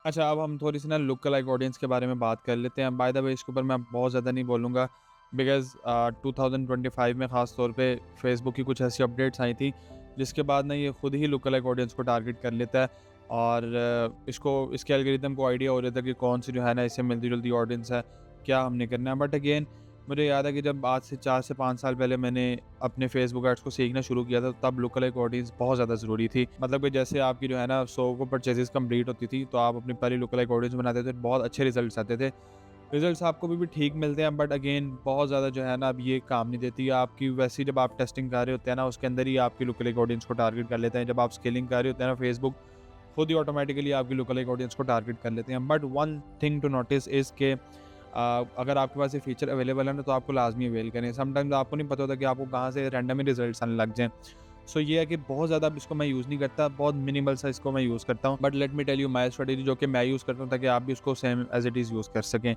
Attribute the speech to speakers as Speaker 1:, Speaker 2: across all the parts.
Speaker 1: अच्छा, अब हम थोड़ी-सी ना लुक अलाइक ऑडियंस के बारे में बात कर लेते हैं। बाय द वे इसके ऊपर मैं बहुत ज़्यादा नहीं बोलूँगा बिकॉज़ 2025 में ख़ास तौर पे फ़ेसबुक की कुछ ऐसी अपडेट्स आई थी, जिसके बाद ना ये खुद ही लुक अलाइक ऑडियंस को टारगेट कर लेता है और इसको इसके एल्गोरिदम को आइडिया हो जाता है कि कौन-सी जो है ना इससे मिलती-जुलती ऑडियंस है, क्या हमने करना है। बट अगेन मुझे याद है कि जब आज से 4 से 5 साल पहले मैंने अपने फ़ेसबुक एड्स को सीखना शुरू किया था, तब लुक अलाइक ऑडियंस बहुत ज़्यादा ज़रूरी थी। मतलब कि जैसे आपकी जो है ना 100 को परचेज़ेज़ कंप्लीट होती थी, तो आप अपनी पहली लुक अलाइक ऑडियंस बनाते थे, बहुत अच्छे रिज़ल्ट्स आते थे। रिज़ल्ट्स आपको अभी भी ठीक मिलते हैं बट अगेन बहुत ज़्यादा जो है ना अब ये काम नहीं देती है। आपकी वैसे ही जब आप टेस्टिंग कर रहे होते हैं ना, उसके अंदर ही आपकी लुक अलाइक ऑडियंस को टारगेट कर लेते हैं। जब आप स्केलिंग कर रहे होते हैं ना, फ़ेसबुक खुद ही ऑटोमेटिकली आपकी लुक अलाइक ऑडियंस को टारगेट कर लेते हैं। But one thing to notice is के अगर आपके पास ये फीचर अवेलेबल है ना, तो आपको लाज़मी अवेल करें। समटाइम्स आपको नहीं पता होता कि आपको कहाँ से रैंडम ही रिज़ल्ट्स आने लग जाएँ। सो ये है कि बहुत ज़्यादा अब इसको मैं यूज़ नहीं करता, बहुत मिनिमल सा इसको मैं यूज़ करता हूँ। But let me tell you my strategy जो कि मैं यूज़ करता हूँ ताकि आप भी उसको same as it is use कर सकें।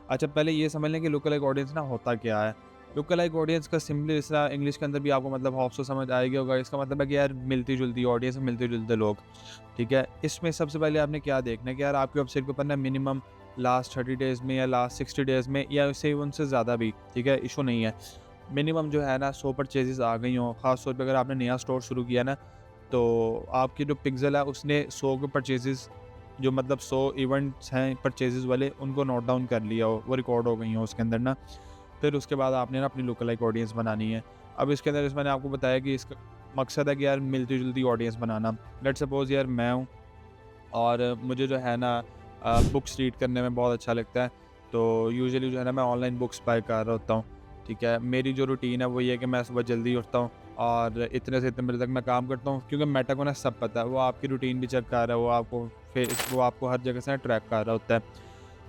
Speaker 1: अच्छा, पहले ये समझ लें कि लुक अलाइक ऑडियंस ना होता क्या है? लुक अलाइक ऑडियंस का सिंपली इस तरह इंग्लिश के अंदर भी आपको मतलब होप सो समझ आ ही गया होगा। इसका मतलब है कि यार मिलती-जुलती ऑडियंस, मिलते-जुलते लोग, ठीक है? इसमें सबसे पहले आपने क्या देखना है कि यार आपकी वेबसाइट के ऊपर ना मिनिमम लास्ट 30 डेज़ में या लास्ट 60 डेज़ में या उससे उनसे ज़्यादा भी, ठीक है? इश्यू नहीं है। मिनिमम जो है ना 100 परचेज़ेज़ आ गई हों, ख़ास तौर पे अगर आपने नया स्टोर शुरू किया ना, तो आपकी जो पिक्सेल है उसने 100 के परचेज़ेज़ जो मतलब 100 इवेंट्स हैं परचेज़ेज़ वाले, उनको नोट डाउन कर लिया हो, वो रिकॉर्ड हो गई हों उसके अंदर ना। फिर उसके बाद आपने ना अपनी लुक अलाइक ऑडियंस बनानी है। अब इसके अंदर जैसे मैंने आपको बताया कि इसका मकसद है कि यार मिलती-जुलती ऑडियंस बनाना। लेट्स सपोज़ यार मैं हूँ और मुझे जो है ना बुक्स रीड करने में बहुत अच्छा लगता है। तो यूजुअली जो है ना मैं ऑनलाइन बुक्स बाय कर रहा होता हूँ, ठीक है। मेरी जो रूटीन है वो ये है कि मैं सुबह जल्दी उठता हूँ और इतने से इतने बजे तक मैं काम करता हूँ, क्योंकि मेटा को ना सब पता है, वो आपकी रूटीन भी चेक कर रहा है, वो आपको हर जगह से ट्रैक कर रहा होता है।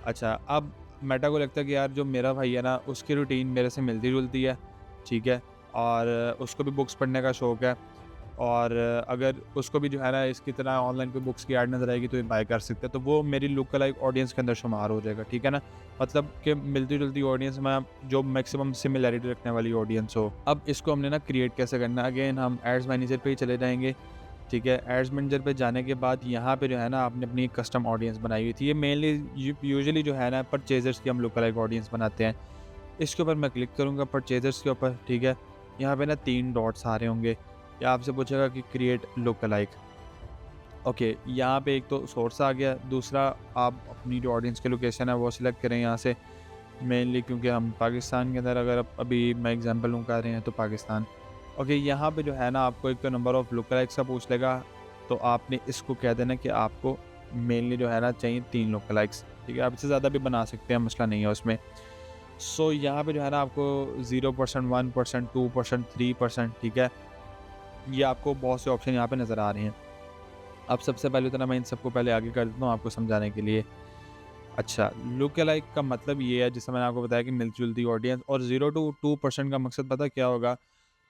Speaker 1: अच्छा, अब मेटा को लगता है कि यार जो मेरा भाई है ना उसकी रूटीन मेरे से मिलती-जुलती है, ठीक है, और उसको भी बुक्स पढ़ने का शौक है। और अगर उसको भी जो है ना इसकी तरह ऑनलाइन कोई बुक्स की ऐड नज़र आएगी तो ये बाय कर सकते हैं, तो वो मेरी लुक अलाइक ऑडियंस के अंदर शुमार हो जाएगा, ठीक है ना। मतलब कि मिलती-जुलती ऑडियंस में जो मैक्सिमम सिमिलैरिटी रखने वाली ऑडियंस हो। अब इसको हमने ना क्रिएट कैसे करना है, अगेन हम एड्स मैनेजर पे ही चले जाएँगे, ठीक है। एड्स मैनेजर पे जाने के बाद यहाँ पे जो है ना आपने अपनी कस्टम ऑडियंस बनाई हुई थी। ये मेनली यूजुअली जो है ना परचेज़र्स की हम लुक अलाइक ऑडियंस बनाते हैं। इसके ऊपर मैं क्लिक करूँगा परचेज़र्स के ऊपर, ठीक है। यहाँ पे ना 3 डॉट्स आ रहे होंगे। ये आपसे पूछेगा कि क्रिएट लुक अलाइक। ओके, यहाँ पे एक तो सोर्स आ गया, दूसरा आप अपनी जो ऑडियंस की लोकेशन है वो सिलेक्ट करें यहाँ से। मेनली क्योंकि हम पाकिस्तान के अंदर अगर अभी मैं एग्ज़ाम्पल लूँ कर रहे हैं तो पाकिस्तान। ओके, यहाँ पे जो है ना आपको एक तो नंबर ऑफ़ लुक अलाइक्स का पूछ लेगा, तो आपने इसको कह देना कि आपको मेनली जो है ना चाहिए 3 लुक अलाइक्स, ठीक है। आप इससे ज़्यादा भी बना सकते हैं, मसला नहीं है उसमें। सो यहाँ पे जो है ना आपको 0%, 1%, 2%, 3%, ठीक है। ये आपको बहुत से ऑप्शन यहाँ पे नज़र आ रहे हैं। अब सबसे पहले तो ना मैं इन सबको पहले आगे कर देता हूँ आपको समझाने के लिए। अच्छा, लुक अलाइक का मतलब ये है, जैसे मैंने आपको बताया कि मिलती-जुलती ऑडियंस, और 0 टू 2% का मकसद पता है क्या होगा?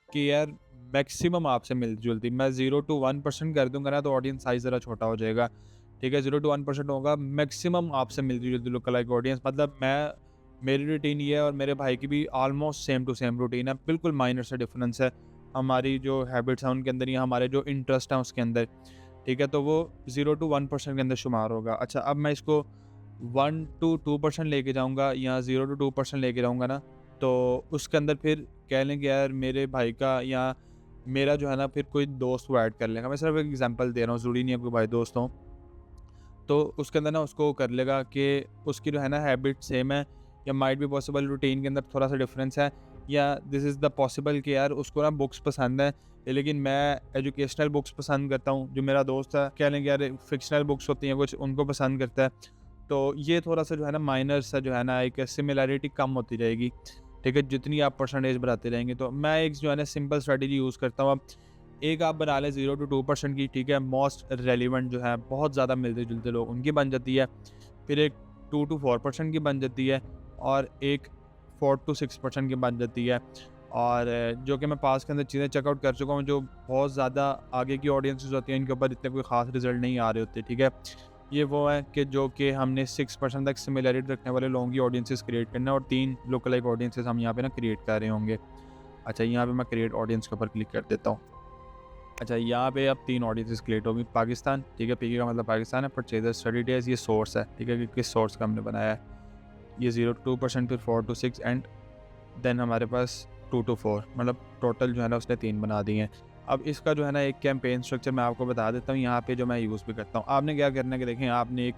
Speaker 1: कि यार मैक्सिमम आपसे मिलती-जुलती। मैं 0 टू 1% कर दूँगा ना तो ऑडियंस साइज़ ज़रा छोटा हो जाएगा। ठीक है, 0 टू 1% होगा, मैक्सिमम आपसे मिलती-जुलती लुक अलाइक ऑडियंस, मतलब मेरी रूटीन ये है और मेरे भाई की भी almost same to same routine है। बिल्कुल माइनर सा डिफरेंस है। हमारी जो हैबिट्स हैं उनके अंदर या हमारे जो इंटरेस्ट हैं उसके अंदर। ठीक है, तो वो 0 टू 1% के अंदर शुमार होगा। अच्छा, अब मैं इसको 1 टू 2% लेके जाऊँगा या 0 टू 2% लेके जाऊँगा ना, तो उसके अंदर फिर कह लें कि यार मेरे भाई का या मेरा जो है ना फिर कोई दोस्त वो ऐड कर लेगा। मैं सिर्फ एक एग्जांपल दे रहा हूँ, ज़रूरी नहीं है कोई भाई दोस्त हो। तो उसके अंदर ना उसको कर लेगा कि उसकी जो है ना हैबिट सेम है, या माइट बी पॉसिबल रूटीन के अंदर थोड़ा-सा डिफरेंस है, या दिस इज़ द पॉसिबल कि यार उसको ना बुक्स पसंद है, लेकिन मैं एजुकेशनल बुक्स पसंद करता हूँ। जो मेरा दोस्त है कह लें कि यार फ़िक्शनल बुक्स होती हैं कुछ, उनको पसंद करता है। तो ये थोड़ा-सा जो है ना माइनर सा जो है ना एक सिमिलैरिटी कम होती जाएगी, ठीक है? जितनी आप परसेंटेज बढ़ाते रहेंगे। तो मैं एक जो है ना सिंपल स्ट्रैटेजी यूज़ करता हूँ। अब एक आप बना लें 0 टू 2% की, ठीक है? मोस्ट रेलेवेंट जो है बहुत ज़्यादा मिलते-जुलते लोग, उनकी बन जाती है। फिर एक 2 टू 4% की बन जाती है, और एक 4 टू 6% की बन जाती है। और जो कि मैं पास के अंदर चीज़ें चेकआउट कर चुका हूँ, जो बहुत ज़्यादा आगे की ऑडियंसेस होती हैं, इनके ऊपर इतने कोई ख़ास रिज़ल्ट नहीं आ रहे होते, ठीक है? ये वो है कि जो कि हमने 6% तक सिमिलैरिटी रखने वाले लोगों की ऑडियंसेस क्रिएट करना है, और 3 लुक अलाइक ऑडियंसेस हम यहाँ पे ना क्रिएट कर रहे होंगे। अच्छा, यहाँ पे मैं क्रिएट ऑडियंस के ऊपर क्लिक कर देता हूँ। अच्छा, यहाँ पे अब 3 ऑडियंसेस क्रिएट होगी। पाकिस्तान, ठीक है, पीके का मतलब पाकिस्तान है। परचेजर, स्टडी डेज, ये सोर्स है, ठीक है, कि किस सोर्स का हमने बनाया है। ये 0 to 2%, फिर 4 to 6 एंड देन हमारे पास 2 to 4, मतलब टोटल जो है ना उसने 3 बना दिए हैं। अब इसका जो है ना एक कैंपेन स्ट्रक्चर मैं आपको बता देता हूँ यहाँ पे, जो मैं यूज़ भी करता हूँ। आपने क्या करना है कि देखें, आपने एक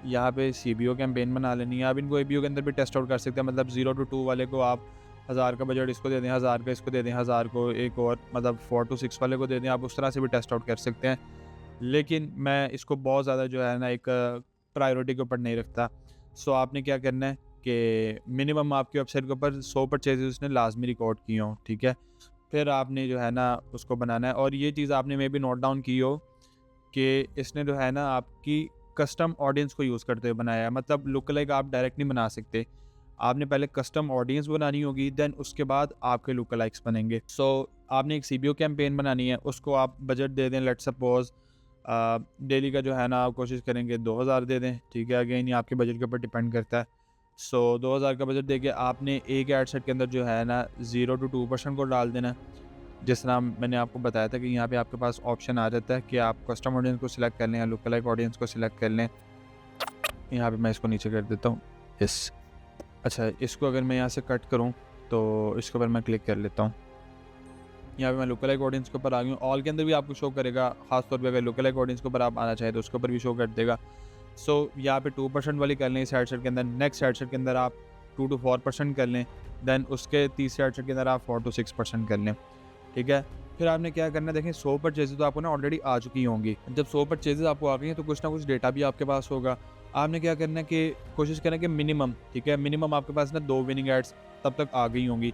Speaker 1: यहाँ पे सीबीओ कैंपेन बना लेनी है। आप इनको एबीओ के अंदर भी टेस्ट आउट कर सकते हैं। मतलब 0 to 2 वाले को आप 1000 का बजट इसको दे दें, 1000 का इसको दे दें, 1000 को एक और मतलब 4 to 6 वाले को दे दें। आप उस तरह से भी टेस्ट आउट कर सकते हैं। लेकिन मैं इसको बहुत ज़्यादा जो है ना एक प्रायोरिटी के ऊपर नहीं रखता। सो आपने क्या करना है कि मिनिमम आपकी वेबसाइट के ऊपर 100 परचेज़ेज़ उसने लाज़मी रिकॉर्ड किए हों, ठीक है? फिर आपने जो है ना उसको बनाना है, और ये चीज़ आपने मे बी नोट डाउन की हो कि इसने जो है ना आपकी कस्टम ऑडियंस को यूज़ करते हुए बनाया है। मतलब लुक लाइक आप डायरेक्ट नहीं बना सकते। आपने पहले कस्टम ऑडियंस बनानी होगी, देन उसके बाद आपके लुक लाइक्स बनेंगे। सो आपने एक सीबीओ कैंपेन बनानी है, उसको आप बजट दे दें, लेट्स सपोज़ डेली का जो है ना आप कोशिश करेंगे 2000 दे दें, ठीक है? अगेन ये आपके बजट के ऊपर डिपेंड करता है। सो 2000 का बजट देके आपने एक एड सेट के अंदर जो है ना 0 to 2% को डाल देना है। जिस तरह मैंने आपको बताया था कि यहाँ पे आपके पास ऑप्शन आ जाता है कि आप कस्टम ऑडियंस को सिलेक्ट कर लें या लुक लाइक ऑडियंस को सिलेक्ट कर लें। यहाँ पे मैं इसको नीचे कर देता हूँ, यस। अच्छा, इसको अगर मैं यहाँ से कट करूँ तो इसके ऊपर मैं क्लिक कर लेता हूँ। यहाँ पे मैं लुक लाइक ऑडियंस के ऊपर आ गई हूँ। ऑल के अंदर भी आपको शो करेगा, खासतौर पे अगर लुक लाइक ऑडियंस के ऊपर आप आना चाहें तो उसके ऊपर भी शो कर देगा। सो यहाँ पे 2% वाली कर लें इस हेडसेट के अंदर। नेक्स्ट हेडसेट के अंदर आप 2 to 4% कर लें। देन उसके तीसरे हेडसेट के अंदर आप 4 to 6% कर लें, ठीक है? फिर आपने क्या करना है, देखें 100 परचेज़ेज़ तो आपको ना ऑलरेडी आ चुकी होंगी। जब 100 परचेज़ेज़ आपको आ गई हैं तो कुछ ना कुछ डेटा भी आपके पास होगा। आपने क्या करना है कि कोशिश करें कि मिनिमम, ठीक है, मिनिमम आपके पास ना 2 विनिंग एड्स तब तक आ गई होंगी।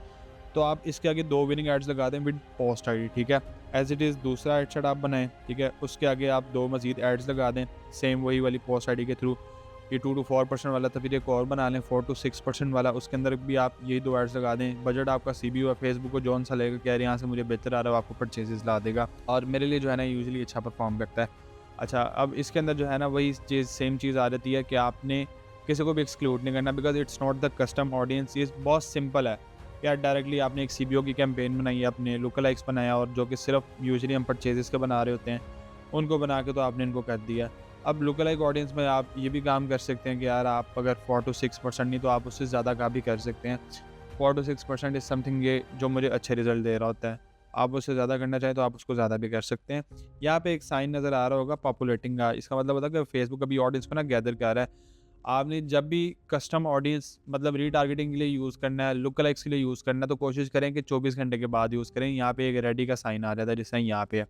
Speaker 1: तो आप इसके आगे 2 विनिंग एड्स लगा दें विद पोस्ट आईडी, ठीक है? एज़ इट इज़ दूसरा हेडसेट आप बनाएँ, ठीक है? उसके आगे आप 2 मज़ीद एड्स लगा दें, सेम वही वाली पोस्ट आईडी के थ्रू। ये 2 to 4% वाला था, फिर एक और बना लें 4 to 6% वाला, उसके अंदर भी आप यही 2 एड्स लगा दें। बजट आपका सीबीओ है, फेसबुक को जौन सा लगेगा कि यार यहाँ से मुझे बेहतर आ रहा है, वो आपको परचेज़ेज़ ला देगा, और मेरे लिए जो है ना यूजुअली अच्छा परफॉर्म करता है। अच्छा, अब इसके अंदर जो है ना वही चीज़, सेम चीज़ आ जाती है कि आपने किसी को भी एक्सक्लूड नहीं करना, because it's not the custom audience. ये बहुत सिंपल है। यार डायरेक्टली आपने एक सीबीओ की कैंपेन बनाई है, अपने लुकलाइक्स बनाया, और जो कि सिर्फ यूजुअली हम परचेज़ेज़ के बना रहे होते हैं, उनको बना के तो आपने इनको कर दिया। अब लुकलाइक ऑडियंस में आप ये भी काम कर सकते हैं कि यार आप अगर 4 to 6% नहीं तो आप उससे ज़्यादा का भी कर सकते हैं। 4 to 6% इज़ समथिंग ये जो मुझे अच्छे रिज़ल्ट दे रहा होता है। आप उससे ज़्यादा करना चाहें तो आप उसको ज़्यादा भी कर सकते हैं। यहाँ पे एक साइन नज़र आ रहा होगा पॉपुलेटिंग का, इसका मतलब होता है कि फेसबुक अभी ऑडियंस को ना गैदर कर रहा है। आपने जब भी कस्टम ऑडियंस मतलब रीटारगेटिंग के लिए यूज़ करना है, लुक लाइक्स के लिए यूज़ करना है, तो कोशिश करें कि 24 घंटे के बाद यूज़ करें। यहाँ पे एक रेडी का साइन आ जाता है, जैसे यहाँ पे है,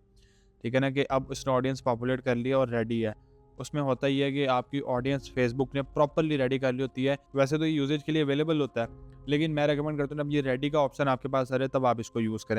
Speaker 1: ठीक है ना, कि अब उसने ऑडियंस पॉपुलेट कर लिया और रेडी है। उसमें होता ही है कि आपकी ऑडियंस फेसबुक ने प्रॉपर्ली रेडी कर ली होती है। वैसे तो ये यूजेज के लिए अवेलेबल होता है, लेकिन मैं रेकमेंड करता हूँ जब ये रेडी का ऑप्शन आपके पास आ रहा है तब आप इसको यूज़ करें।